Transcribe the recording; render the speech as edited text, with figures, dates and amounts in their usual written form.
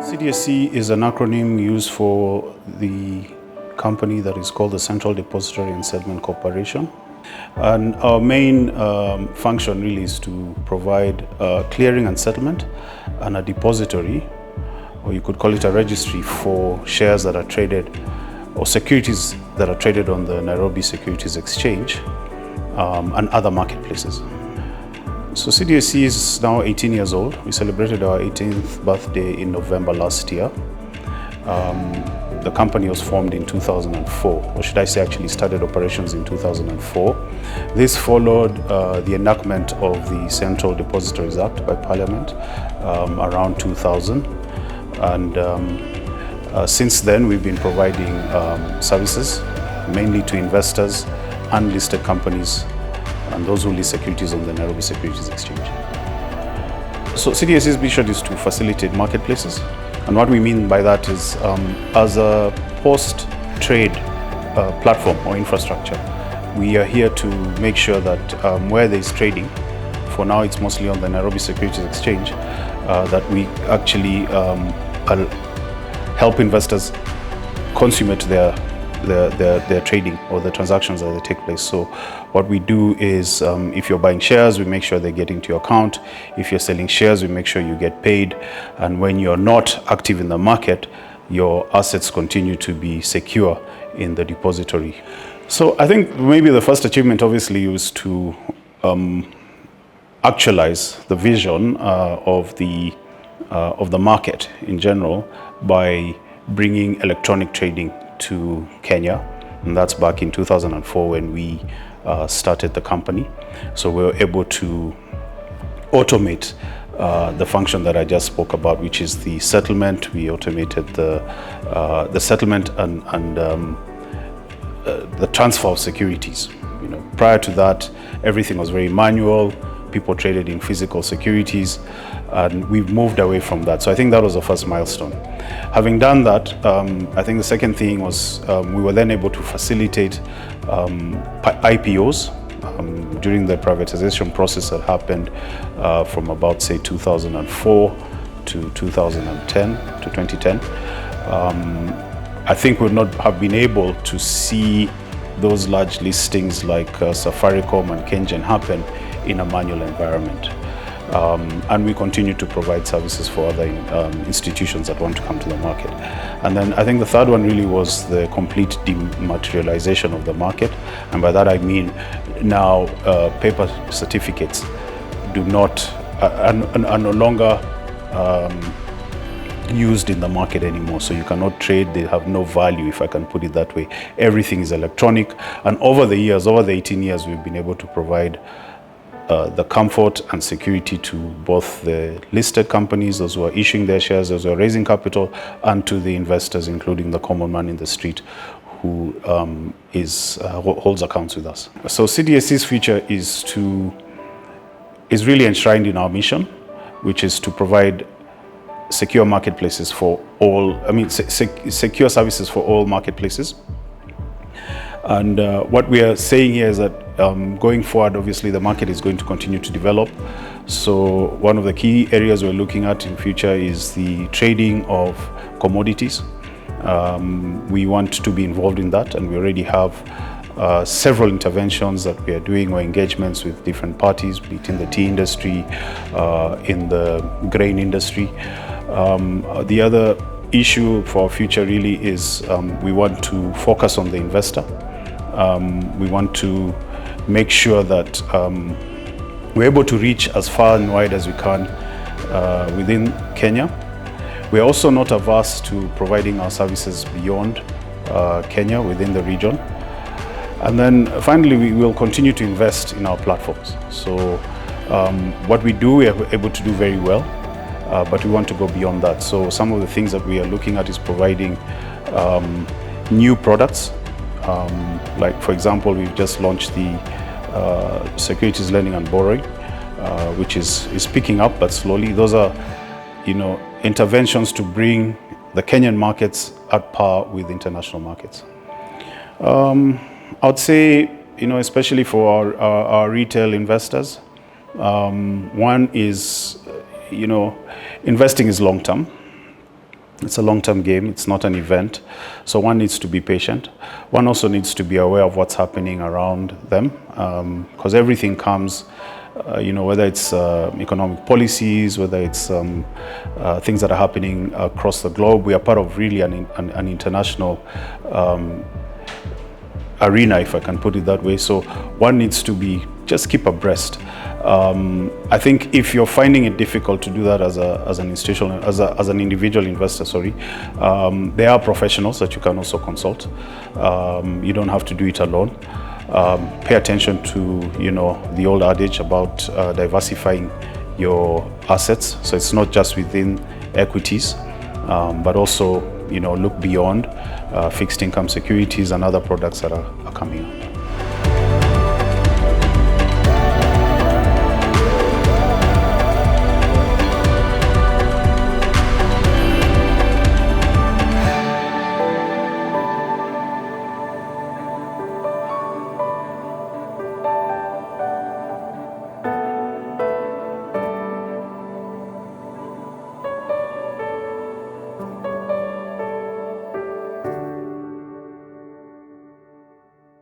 CDSC is an acronym used for the company that is called the Central Depository and Settlement Corporation. And our main function really is to provide clearing and settlement and a depository, or you could call it a registry, for shares that are traded or securities that are traded on the Nairobi Securities Exchange and other marketplaces. So CDSC is now 18 years old. We celebrated our 18th birthday in November last year. The company was formed in 2004, or should I say actually started operations in 2004. This followed the enactment of the Central Depositories Act by Parliament around 2000. And since then we've been providing services mainly to investors, unlisted companies, and those who list securities on the Nairobi Securities Exchange. So CDSC's mission is to facilitate marketplaces. And what we mean by that is, as a post-trade platform or infrastructure, we are here to make sure that where there is trading, for now it's mostly on the Nairobi Securities Exchange, that we actually help investors consummate their trading or the transactions that they take place. So what we do is, if you're buying shares, we make sure they get into your account. If you're selling shares, we make sure you get paid. And when you're not active in the market, your assets continue to be secure in the depository. So I think maybe the first achievement obviously was to actualize the vision of the market in general by bringing electronic trading to Kenya, and that's back in 2004 when we started the company. So we were able to automate the function that I just spoke about, which is the settlement. We automated the settlement and the transfer of securities. You know, prior to that, everything was very manual. People traded in physical securities, and we've moved away from that. So I think that was the first milestone. Having done that, I think the second thing was we were then able to facilitate IPOs during the privatization process that happened from about, say, 2004 to 2010. I think we would not have been able to see those large listings like Safaricom and Kengen happen in a manual environment. And we continue to provide services for other institutions that want to come to the market. And then I think the third one really was the complete dematerialization of the market. And by that I mean now paper certificates are no longer used in the market anymore. So you cannot trade, they have no value, if I can put it that way. Everything is electronic. And over the 18 years, we've been able to provide the comfort and security to both the listed companies, those who are issuing their shares, those who are raising capital, and to the investors, including the common man in the street who holds accounts with us. So CDSC's future is really enshrined in our mission, which is to provide secure marketplaces for all, secure services for all marketplaces. And what we are saying here is that going forward, obviously the market is going to continue to develop. So one of the key areas we're looking at in future is the trading of commodities. We want to be involved in that, and we already have several interventions that we are doing, or engagements with different parties, be it in the tea industry, in the grain industry. The other issue for our future really is we want to focus on the investor. We want to make sure that we're able to reach as far and wide as we can within Kenya. We're also not averse to providing our services beyond Kenya, within the region. And then finally, we will continue to invest in our platforms. So what we do, we are able to do very well, but we want to go beyond that. So some of the things that we are looking at is providing new products. Like, for example, we've just launched the securities lending and borrowing, which is picking up, but slowly. Those are, interventions to bring the Kenyan markets at par with international markets. I would say, especially for our retail investors, one is, investing is long term. It's a long-term game. It's not an event. So one needs to be patient. One also needs to be aware of what's happening around them, because everything comes, whether it's economic policies, whether it's things that are happening across the globe. We are part of really an international arena, if I can put it that way. So one needs to just keep abreast. I think if you're finding it difficult to do that as an institutional, as an individual investor, there are professionals that you can also consult. You don't have to do it alone. Pay attention to the old adage about diversifying your assets. So it's not just within equities, but also look beyond fixed income securities and other products that are coming up.